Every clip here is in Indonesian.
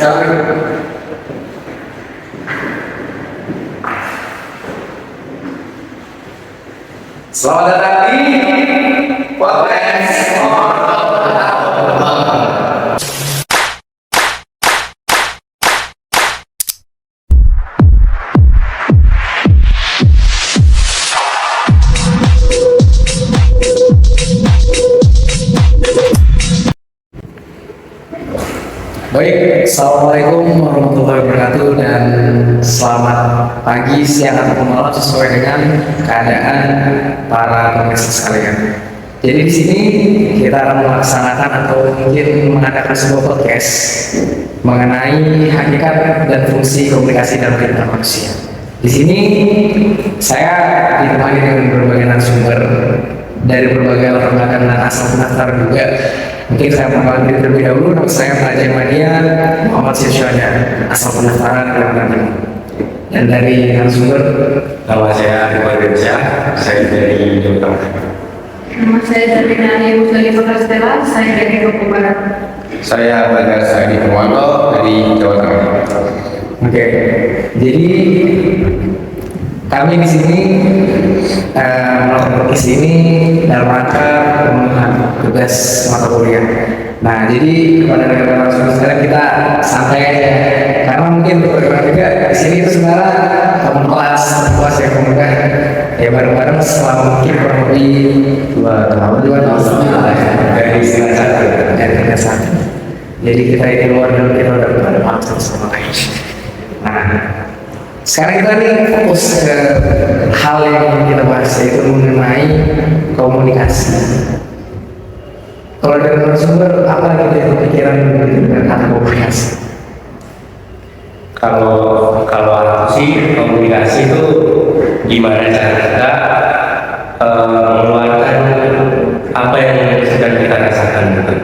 Selamat datang di podcast Baik, assalamualaikum warahmatullahi wabarakatuh dan selamat pagi, siang atau malam sesuai dengan keadaan para pemirsa sekalian. Jadi di sini kita akan melaksanakan atau mungkin mengadakan sebuah podcast mengenai hakikat dan fungsi komunikasi dalam kehidupan manusia. Di sini saya ditemani dengan berbagai narasumber dari berbagai lembaga dan asal pendaftar juga. Mungkin saya mengenal diri terlebih dahulu. Nama saya Raja Mania Muhammad Syahsyada, asal pendaftaran Kalimantan. Dan dari narasumber, nama saya Iwan Riansyah, saya dari Jawa Tengah. Nama saya Terpinani Muslimah Kastela, saya dari Lombok Barat. Saya Bagas Saidi Purwanto dari Jawa Tengah. Oke, jadi kami di sini melakukan podcast ini dalam rangka pemenuhan tugas mata kuliah. Nah, jadi kepada rekan-rekan narasumber sekalian kita santai aja, karena mungkin beberapa juga di sini itu sebenarnya teman kelas ya kemudian ya bareng-bareng selama mungkin kurang lebih 2 tahun setengah lah ya, dari tingkat satu. Jadi kita ini luar dulu, kita udah pada maksud sama lain. Nah, sekarang kita nih fokus ke hal yang ingin kita bahas, yaitu mengenai komunikasi. Kalau dari narasumber, apa gitu yang kepikiran dengan kata komunikasi? Kalau aku sih komunikasi itu gimana cara kita mengeluarkan apa yang sedang kita rasakan gitu.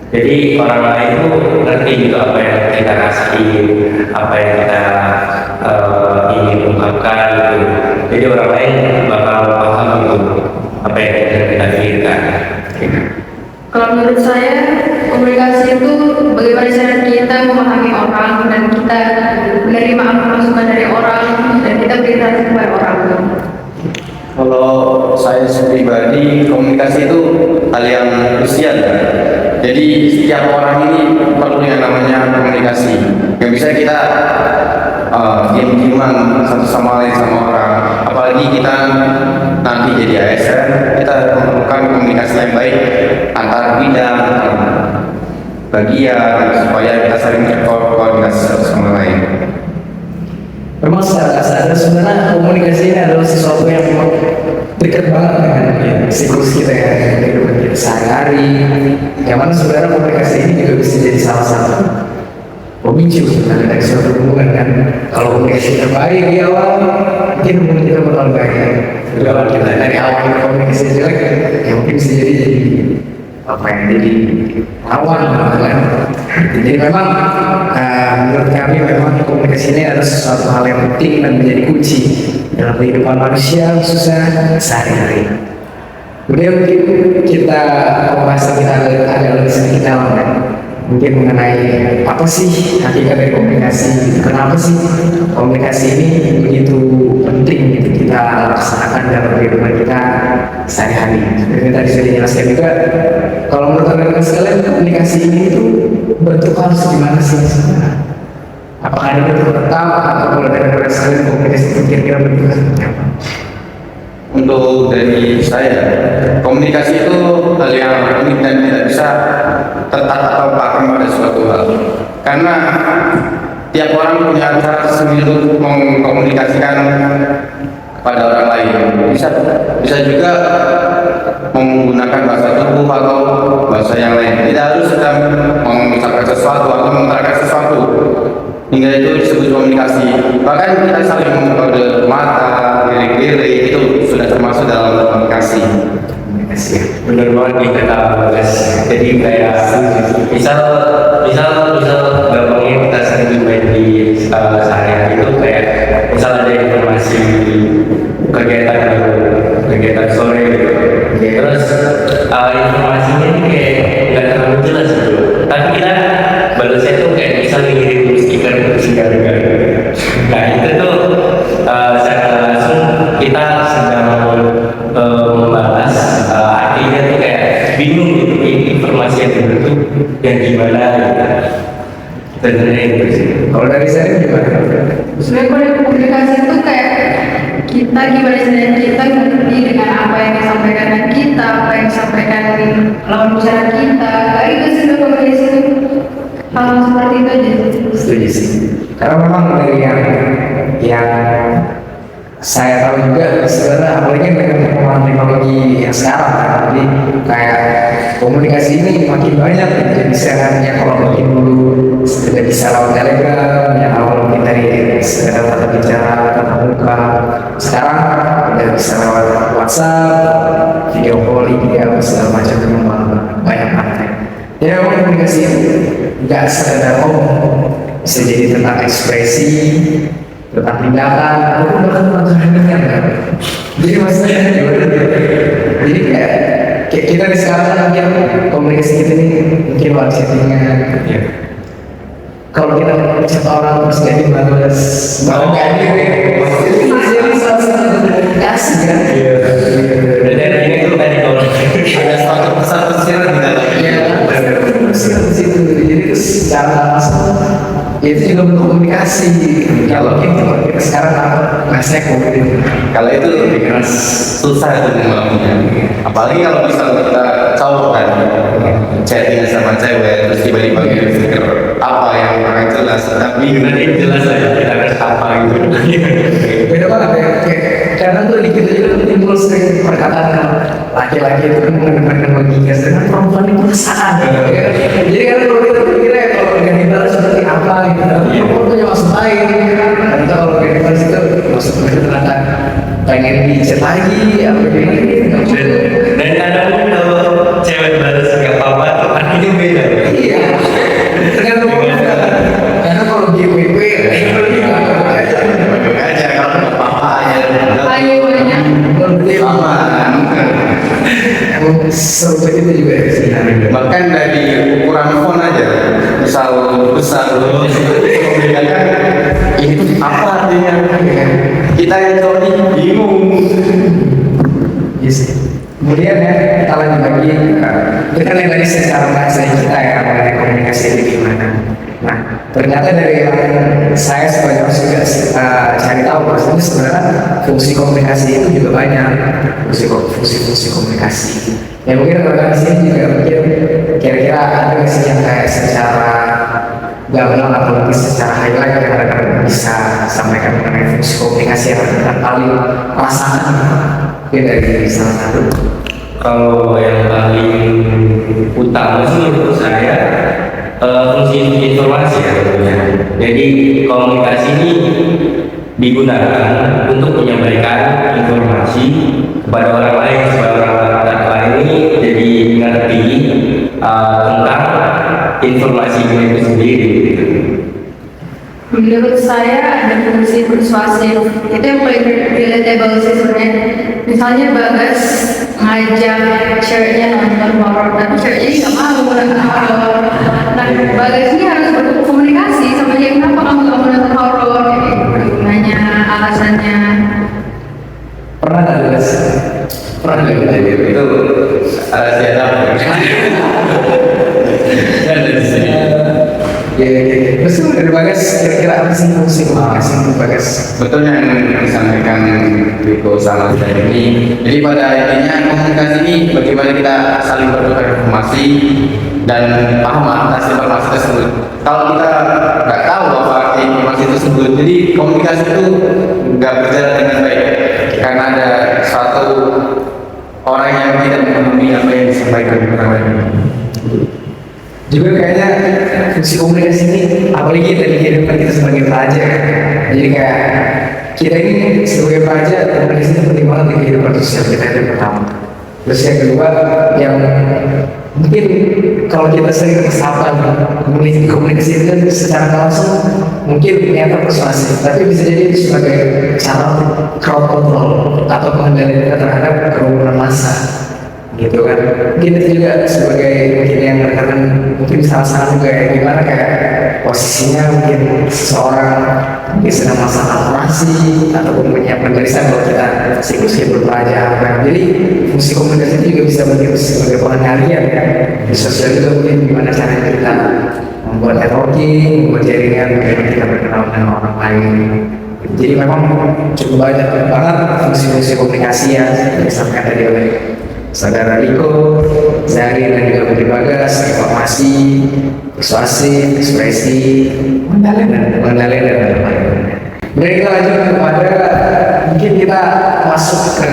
Jadi orang lain itu ngerti gitu apa yang kita rasain, apa yang kita ingin ungkapkan gitu. Jadi orang lain bakal paham gitu apa yang kita pikirkan. Kalau menurut saya, komunikasi itu bagaimana cara kita memahami orang dan kita menerima masukan dari orang dan kita berinteraksi kepada orang. Kalau saya pribadi, komunikasi itu hal yang krusial. Jadi setiap orang ini perlu yang namanya komunikasi. Yang bisa kita diam-diaman satu sama lain sama orang. Apalagi kita nanti jadi ASN, kita memerlukan komunikasi yang baik antar bidang, bagian, supaya kita saling berkoordinasi satu sama lain. Memang secara sadar sebenarnya komunikasi ini adalah sesuatu yang memang dekat banget dengan siklus kita ya, kehidupan kita sehari-hari. Yang mana sebenarnya komunikasi ini juga bisa jadi salah satu pemicu sebenarnya dari suatu hubungan kan. Kalau komunikasi kita baik di awal, mungkin hubungan kita bakal baik. Kalau kita dari awal komunikasi jelek, ya mungkin bisa jadi apa yang jadi lawan kan. Jadi memang menurut kami memang komunikasi ini adalah sesuatu hal yang penting dan menjadi kunci dalam kehidupan manusia khususnya sehari-hari. Kemudian mungkin kita pembahasan kita agak lebih sedikit dalam kan? Mungkin mengenai apa sih hakikat dari komunikasi, kenapa sih komunikasi ini begitu penting gitu kita laksanakan dalam kehidupan kita sehari-hari. Seperti tadi sudah dijelaskan juga, kalau menurut rekan sekalian komunikasi ini itu bentuk harus gimana sih sebenarnya? Apakah ada bentuk tetap atau kalau dari rekan sekalian komunikasi itu kira-kira bentuknya seperti apa? Untuk dari saya, komunikasi itu hal yang unik dan tidak bisa tetap atau pakem pada suatu hal. Karena tiap orang punya cara sendiri untuk mengkomunikasikan kepada orang lain. Bisa juga menggunakan bahasa tubuh atau bahasa yang lain. Tidak harus sedang mengucapkan sesuatu atau mengutarakan sesuatu, hingga itu disebut komunikasi. Bahkan kita saling mengkode mata, lirik-lirik, itu sudah termasuk dalam komunikasi. Benar banget nih kata Bagas. Jadi kayak misal gampangnya kita sering main di sehari-hari itu kayak misal ada informasi kegiatan sore gitu. Terus informasinya ini kayak nggak terlalu jelas gitu. Tapi kita balasnya tuh kayak misal ngirim Sebenarnya itu sih. Kalau dari saya gimana? Sebenarnya kalau komunikasi itu kayak kita gimana caranya kita mengerti dengan apa yang disampaikan kita, apa yang disampaikan lawan bicara kita. Kayak itu sih sebenarnya komunikasi itu hal seperti itu aja. Setuju sih. Karena memang dari yang saya tahu juga sebenarnya apalagi dengan perkembangan teknologi yang sekarang kan, jadi kayak komunikasi ini makin banyak. Jadi misalnya kalau mungkin dulu sudah bisa lewat Telegram, yang awal mungkin dari sekedar tatap bicara tatap muka, sekarang udah bisa lewat WhatsApp, video calling, ya segala macam, memang banyak banget. Jadi memang komunikasi itu nggak sekedar ngomong, bisa jadi tentang ekspresi, tentang tindakan, ataupun bahkan tentang kehendak kan. Jadi maksudnya jadi kayak kita di sekarang mungkin komunikasi kita ini mungkin lewat chattingan. Kalau kita chat orang terus gak dibalas, malah gak jadi salah satu komunikasi kan. Dan ini tuh tadi kalau Ada suatu pesan tersirat di dalamnya. Terus di situ, jadi itu secara langsung itu juga bentuk komunikasi. Kalau kita sekarang ngasih komunikasi. Kalau itu susah itu membangunnya. Apalagi kalau misalnya kita cowok kan chatting sama cewek terus tiba-tiba ngirim stiker apa yang kurang jelas, tapi nanti jelas aja kita harus apa gitu. Beda banget ya. Karena tuh di kita juga timbul sering perkataan laki-laki itu kan menggunakan logika, sedangkan perempuan itu perasaan. Jadi kan kalau kita berpikir ya kalau dengan dibalas seperti apa gitu, perempuan punya maksud lain. Ternyata kalau dengan dibalas itu maksudnya ternyata pengen di-chat lagi, apa gimana gitu. Dan kadang kalau cewek balas nggak apa-apa tuh artinya beda. Iya. Tergantung karena kalau GWP aja kalau nggak apa-apa aja. Ayo banyak. Sama kan. emang seru itu juga ya sebenarnya. Bahkan dari ukuran font aja, misal besar, membedakan ini tuh apa artinya. Kita yang cowok ini bingung. Iya sih. Kemudian ya kita lanjut lagi, itu kan yang tadi secara bahasa kita ya mengenai komunikasi itu gimana. Nah ternyata dari yang saya sebagai orang juga cari tahu maksudnya sebenarnya fungsi komunikasi itu juga banyak, fungsi komunikasi. Ya mungkin rekan di sini juga mungkin kira-kira ada nggak sih yang kayak secara gamblang atau mungkin secara highlight yang rekan bisa sampaikan mengenai fungsi komunikasi yang rekan paling rasakan mungkin dari salah satu. Kalau yang paling utama sih menurut saya fungsi informasi ya tentunya. Jadi komunikasi ini digunakan untuk menyampaikan informasi kepada orang lain supaya orang lain ini jadi mengerti tentang informasi itu sendiri. Menurut saya ada fungsi persuasif, itu yang paling relatable sih sebenarnya. Misalnya Bagas ngajak ceweknya nonton horor, tapi ceweknya nggak mau nonton horor. Nah, Bagas ini harus berkomunikasi sama dia, kenapa kamu nggak mau nonton horor? Nanya alasannya. Pernah nggak jelas? Pernah nggak kita Itu rahasia dapur. Dan dari sini. Ya, terus dari Bagas kira-kira apa sih fungsi komunikasi untuk Bagas? Betul yang disampaikan Riko sama saya ini. Jadi pada intinya komunikasi ini bagaimana kita saling bertukar informasi dan paham atas informasi tersebut. Kalau kita nggak tahu apa arti informasi tersebut, jadi komunikasi itu nggak berjalan dengan baik karena ada suatu orang yang tidak memahami apa yang disampaikan orang lain. Juga kayaknya fungsi komunikasi ini apalagi dari kehidupan kita sebagai pelajar. Jadi kayak kita ini sebagai pelajar komunikasi itu penting banget di kehidupan sosial kita itu pertama. Terus yang kedua yang mungkin kalau kita sering kesalahan komunikasi itu kan secara langsung mungkin ternyata persuasif, tapi bisa jadi itu sebagai cara crowd control atau pengendalian kita terhadap kerumunan massa. Gitu kan, mungkin itu juga sebagai mungkin yang rekan mungkin salah juga ya gimana kayak posisinya mungkin seseorang mungkin sedang masalah operasi ataupun menyiapkan barisan kalau kita siklus berpelajar kan. Jadi fungsi komunikasi itu juga bisa mungkin sebagai pengendalian ya di sosial itu mungkin gimana caranya kita membuat networking, membuat jaringan, bagaimana kita berkenalan dengan orang lain. Jadi memang cukup banyak banget fungsi-fungsi komunikasi yang disampaikan tadi oleh saudara Riko, Zari, dan juga Budi Bagas, informasi, persuasi, ekspresi, mengendali dan lain-lain. Kemudian kita lanjut kepada mungkin kita masuk ke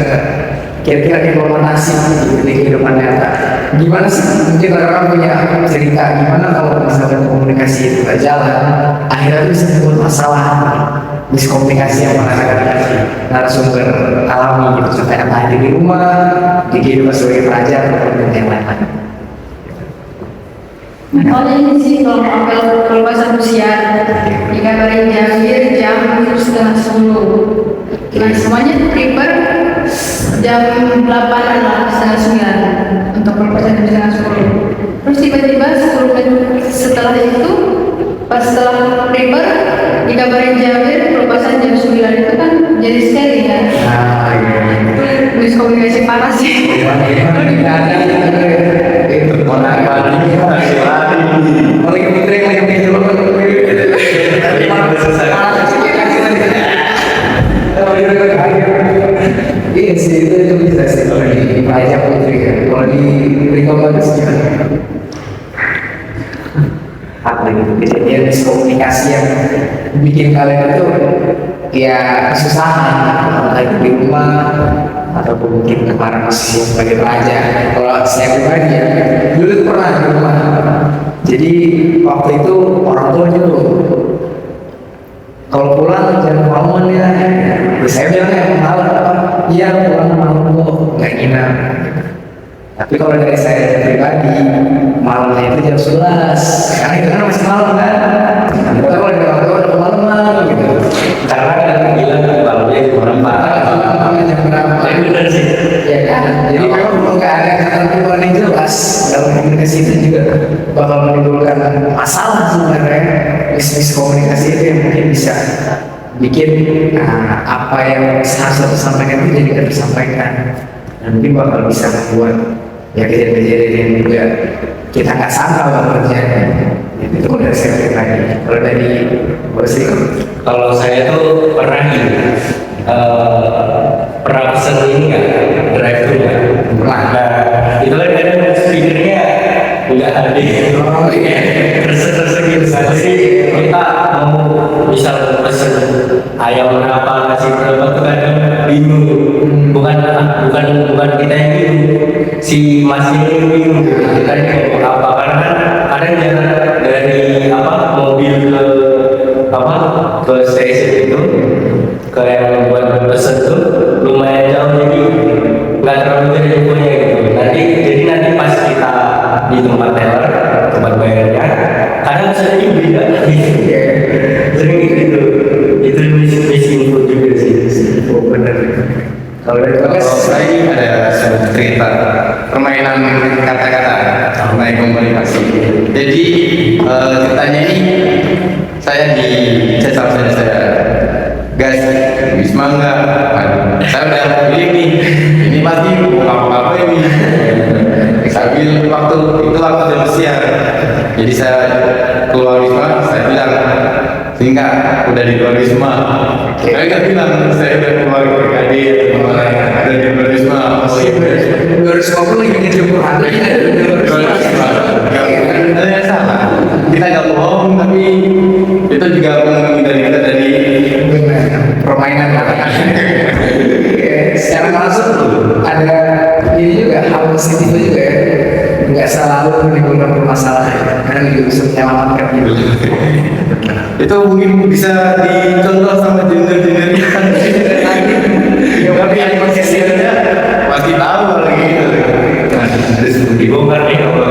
kira-kira implementasi di kehidupan nyata. Gimana sih mungkin orang punya cerita gimana kalau misalkan komunikasi itu gak jalan, akhirnya itu bisa membuat masalah miskomunikasi yang mana narasumber alami gitu, sampai entah di rumah, di kehidupan sebagai pelajar ataupun yang lain-lain. Misalnya ini sih kalau bahasa Rusia dikabarin jam 9:30. Nah semuanya prepare jam 8-an lah, 8:30 untuk perpajakan jam 9:10. Terus tiba-tiba 10 menit setelah itu, pas setelah prepare dikabarin Jamir perpajakan jam 9 itu kan jadi scary ya. Nah, Itu miskomunikasi parah sih. Iya sih, itu bisa sih kalau di pelajar putri kan. Kalau di Riko Bagus gimana? Apa gitu, kejadian miskomunikasi yang bikin kalian itu ya kesusahan, entah itu di rumah ataupun mungkin kemarin masih sebagai pelajar. Kalau saya pribadi ya, dulu tuh pernah di rumah. Jadi waktu itu orang tua nyuruh kalau pulang jangan kemalaman ya. Saya bilang ya malam apa? Iya pulang malam kok, nggak nginap. Tapi kalau dari saya pribadi, malamnya itu jam 11 karena itu kan masih malam kan. Tapi kalau dari orang tua udah kemalaman gitu. Karena kan bilang malamnya itu Malamnya jam berapa? benar sih. Ya kan. Jadi memang nggak ada ketentuan yang jelas dalam komunikasi itu juga bakal menimbulkan masalah sebenarnya. Miskomunikasi itu yang mungkin bisa bikin apa yang seharusnya tersampaikan itu jadi tidak tersampaikan, dan mungkin bakal bisa membuat ya kejadian-kejadian yang juga kita nggak sangka bakal terjadi. Itu udah saya pribadi. Kalau dari bersih, Kalau saya tuh pernah pernah pesen ini nggak, drive thru ya. Pernah. Nah, itu kan kadang speakernya nggak hadir. Oh iya. Rese-rese gitu. Jadi kita mau misal pesen ayam berapa, nasi berapa tuh kadang bingung. Bukan kita yang bingung, si masnya yang bingung. Kita ini mau apa, karena kan kadang jalan dari mobil ke stasiun itu ke yang buat pesen tuh lumayan jauh, jadi nggak terlalu dari infonya gitu. Nanti pas kita di tempat bayarnya kadang sering beda sering gitu. Itu misinfo juga sih. Oh benar. Kalau dari Kalau Bagas, saya ada sebuah cerita permainan kata-kata mengenai komunikasi. Jadi ceritanya ini saya di chat sama saya, guys, Wisma enggak? Saya udah pilih nih, ini pasti bukan apa ini. Sambil waktu jam siang, jadi saya keluar Wisma, saya bilang, enggak, udah di luar Wisma. Saya nggak bilang saya udah keluar PKD, ada di luar Wisma. Oh iya, 2050 lagi ngejemput hati. ada yang salah. Kita nggak bohong, tapi itu juga menghindari kita dari Permainan kata-kata. Secara langsung ada ini juga hal positif juga ya. Nggak selalu menimbulkan permasalahan, kadang juga bisa menyelamatkan hidup. itu mungkin bisa dicontoh sama gender-gender kita. Tapi yang posisinya pasti tahu lagi gitu. Harus dibongkar nih kalau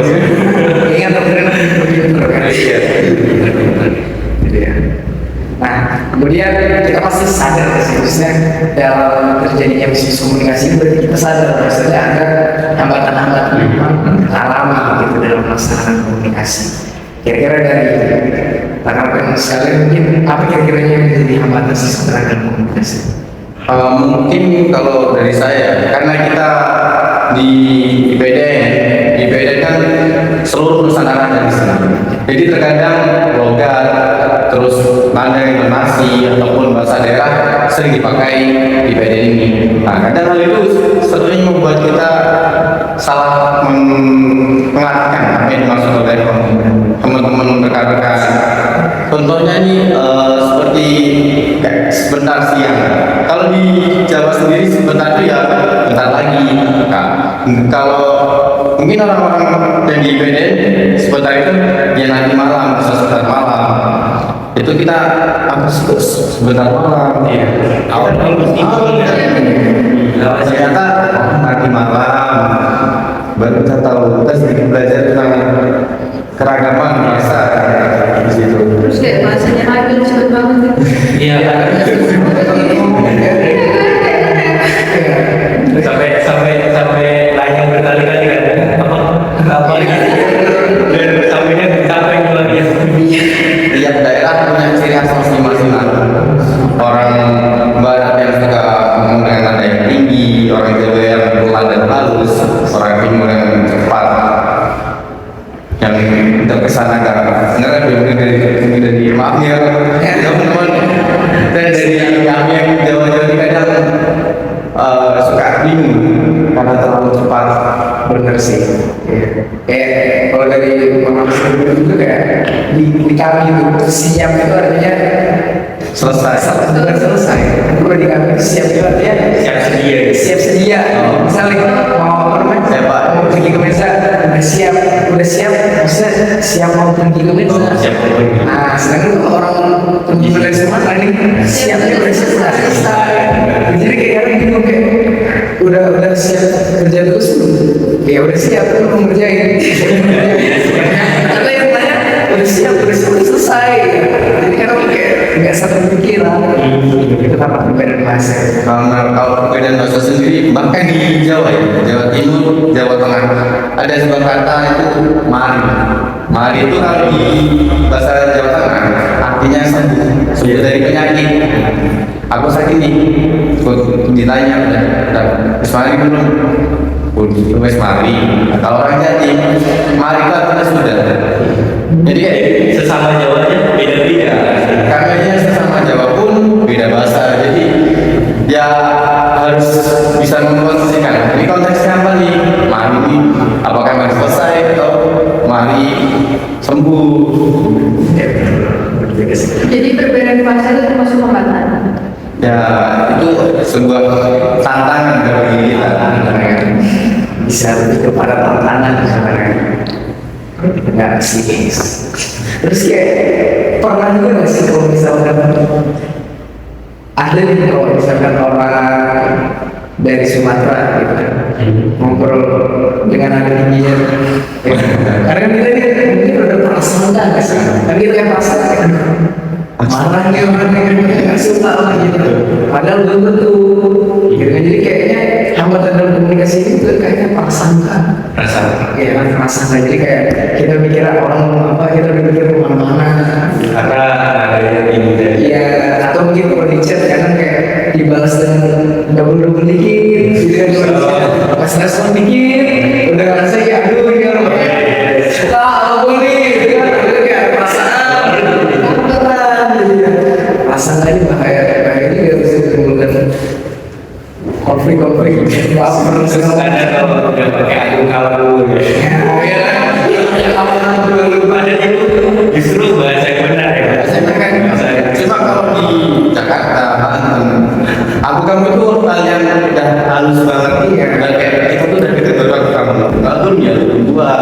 Ingat benar kan? Iya. Gitu ya. Nah, kemudian kita pasti sadar sih, khususnya dalam terjadinya miskomunikasi itu berarti kita sadar bahwasanya ada hambatan-hambatan yang memang alami gitu dalam melaksanakan komunikasi. Kira-kira dari rekan-rekan sekalian mungkin apa kira-kiranya yang menjadi hambatan sebenarnya dalam komunikasi? Mungkin kalau dari saya, karena kita di IPDN kan seluruh Nusantara ada di sini. Jadi terkadang logat, terus nada intonasi ataupun bahasa daerah sering dipakai di PDN ini. Nah, kadang hal itu sering membuat kita salah mengartikan apa yang dimaksud oleh teman-teman rekan-rekan. Contohnya ini seperti kayak sebentar siang. Kalau di Jawa sendiri sebentar itu ya bentar lagi. Nah, kalau mungkin orang-orang yang di PDN sebentar itu ya nanti malam, sebentar malam. Itu kita apa sebentar malam. Iya. Awal Ternyata nanti malam baru kita tahu, kita sedikit belajar tentang keragaman bahasa di situ. Terus kayak bahasanya Nabil cepet banget gitu. Iya. sampai tanya berkali-kali kan apa gitu dan sampainya sampai luar biasa. Tiap daerah punya ciri khas masing-masing. Orang barat yang suka ngomong dengan nada yang tinggi, orang Jawa yang pelan dan halus, orang timur yang cepat, yang terkesan agak ngerem dari maaf ya teman-teman, dan dari kami yang Jawa-Jawa ini kadang suka bingung karena terlalu cepat. Bener sih. Kayak kalau dari pengalaman itu kayak di kami itu siap itu artinya Selesai. bukan selesai. Kalau di kami itu siap itu artinya Siap sedia. siap sedia. Misalnya mau apa namanya? Siap. Mau pergi ke mesa udah siap, maksudnya siap mau pergi ke mesa. Siap mau pergi. Nah, sedangkan kalau orang pergi dari Sumatera ini siapnya udah selesai. Jadi kayak orang bingung kayak udah siap kerja terus belum? Ya udah siap tapi belum ngerjain. Karena yang tanya udah siap selesai. Jadi kan kayak nggak satu pikiran. Itu apa perbedaan bahasa? Karena kalau perbedaan bahasa sendiri bahkan di Jawa ya, Jawa Timur, Jawa Tengah ada sebuah kata itu mari. Mari itu kalau di bahasa Jawa Tengah artinya sembuh dari penyakit. Aku sakit nih, ditanya udah mari belum? Wes mari. Kalau orang Jatim, mari itu artinya sudah. Jadi kayak Sesama Jawanya beda-beda. karena sesama Jawa pun beda bahasa, jadi dia harus bisa memposisikan ini konteksnya apa nih, mari ini apakah mari selesai atau mari sembuh. Jadi perbedaan bahasa itu termasuk hambatan. Ya itu sebuah tantangan bagi kita. Bisa lebih kepada tantangan sebenarnya. Enggak sih. Terus kayak pernah juga nggak sih kalau misalkan ada nih kalau misalkan orang dari Sumatera gitu kan ngobrol dengan ada tingginya ya. Karena kita ini mungkin udah perasaan nggak sih, kan kita kayak perasaan kayak marah nih orang yang nggak suka lah gitu, padahal belum tentu gitu kan. Jadi kayaknya hambatan dalam komunikasi ini tuh kayaknya prasangka. Ya kan prasangka, jadi kayak kita mikir orang mau apa, kita mikir kemana-mana. Karena ada yang ini dari Iya, atau mungkin kalau di chat kadang kayak dibalas dengan double dikit, gitu kan. Pas respon dikit, udah ngerasa ya aduh ini orang apa nih, gitu kan. Itu kayak perasaan, beneran, gitu ya. Perasaan tadi bahaya juga bisa menimbulkan konflik, baper, segala ada kalau udah pakai akun kalbu ya, ada itu justru bahasa yang benar ya. Cuma kalau di Jakarta, kamu itu hal yang udah halus banget, udah kayak itu tuh udah deket banget kamu. Lalu ya dua,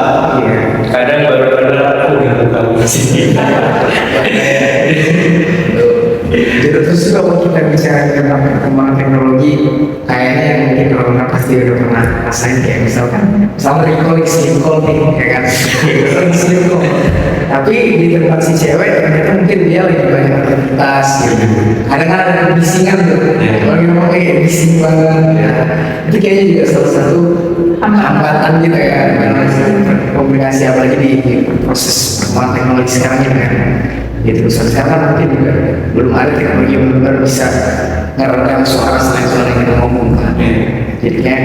Kadang baru benar aku gitu kamu di sini. Jadi terus juga kalau kita bicara tentang perkembangan teknologi, kayaknya yang mungkin orang pasti udah pernah rasain kayak misalkan recalling sleep call nih, ya kan? Recalling sleep call. Tapi di tempat si cewek ternyata mungkin dia lagi banyak aktivitas gitu. Kadang-kadang ada bisingan tuh, orang yang ngomong kayak bising banget. Ya. Itu kayaknya juga salah satu hambatan gitu ya, dalam komunikasi apalagi di proses perkembangan teknologi sekarang gitu kan. Gitu, sekarang mungkin juga belum ada teknologi yang benar-benar bisa ngerekam suara selain suara yang kita ngomong kan. Jadinya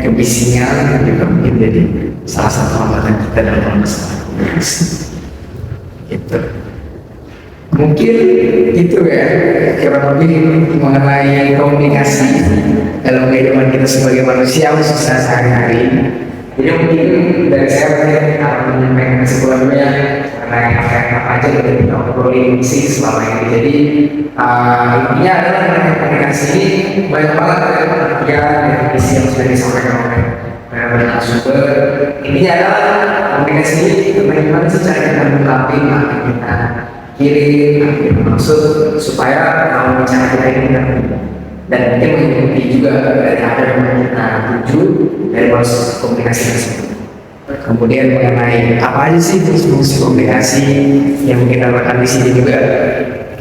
kebisingan juga mungkin jadi salah satu hambatan kita dalam masalah komunikasi. Gitu. Mungkin itu ya kurang lebih mengenai komunikasi dalam kehidupan kita sebagai manusia khususnya sehari-hari. Jadi mungkin dari saya mungkin akan menyampaikan kesimpulannya mengenai apa aja yang kita obrolin sih selama ini. Jadi intinya adalah mengenai komunikasi ini banyak banget ya definisi yang sudah disampaikan oleh beberapa sumber. Intinya adalah komunikasi ini bagaimana sih cara kita mengungkapkan apa yang kita kirim, maksud supaya kalau bicara kita ini dan mungkin mengikuti juga dari apa yang kita tuju dari proses komunikasi tersebut. Kemudian mengenai apa aja sih fungsi komunikasi yang mungkin dapatkan di sini juga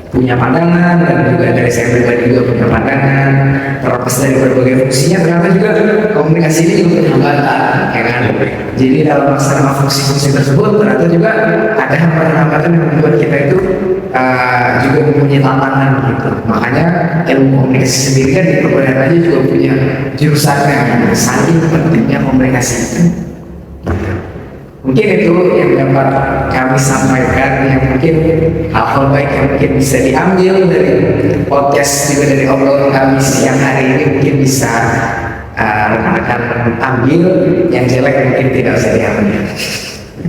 punya pandangan, dan juga dari saya pribadi juga punya pandangan. Terlepas dari berbagai fungsinya, ternyata juga komunikasi ini juga punya hambatan, ya kan? Jadi dalam melaksanakan fungsi-fungsi tersebut ternyata juga ada hambatan-hambatan yang membuat kita itu juga mempunyai tantangan gitu. Makanya ilmu komunikasi sendiri kan di perkuliahan aja juga punya jurusannya, gitu. Saking pentingnya komunikasi itu. Mungkin itu yang dapat kami sampaikan, yang mungkin hal-hal baik yang mungkin bisa diambil dari podcast juga dari obrolan kami siang hari ini, mungkin bisa rekan-rekan ambil, yang jelek mungkin tidak usah diambil.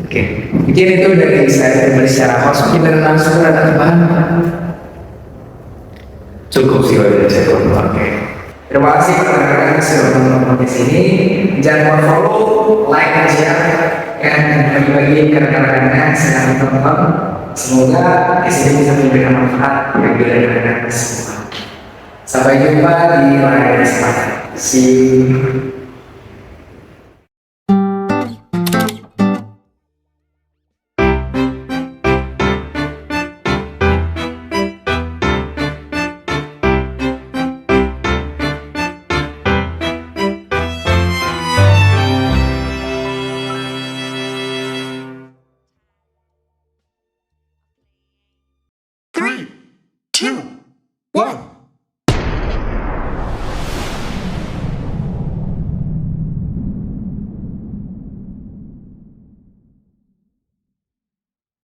Oke, mungkin itu dari saya pribadi secara host. Mungkin dari langsung ada tambahan. Cukup sih udah cukup. Oke. Terima kasih rekan-rekan sudah menonton di sini. Jangan lupa follow, like, dan share, dan bagi-bagi ke rekan-rekannya sedang menonton. Semoga di sini bisa memberikan manfaat bagi rekan-rekan semua. Sampai jumpa di lain kesempatan. See you. Three, two, one.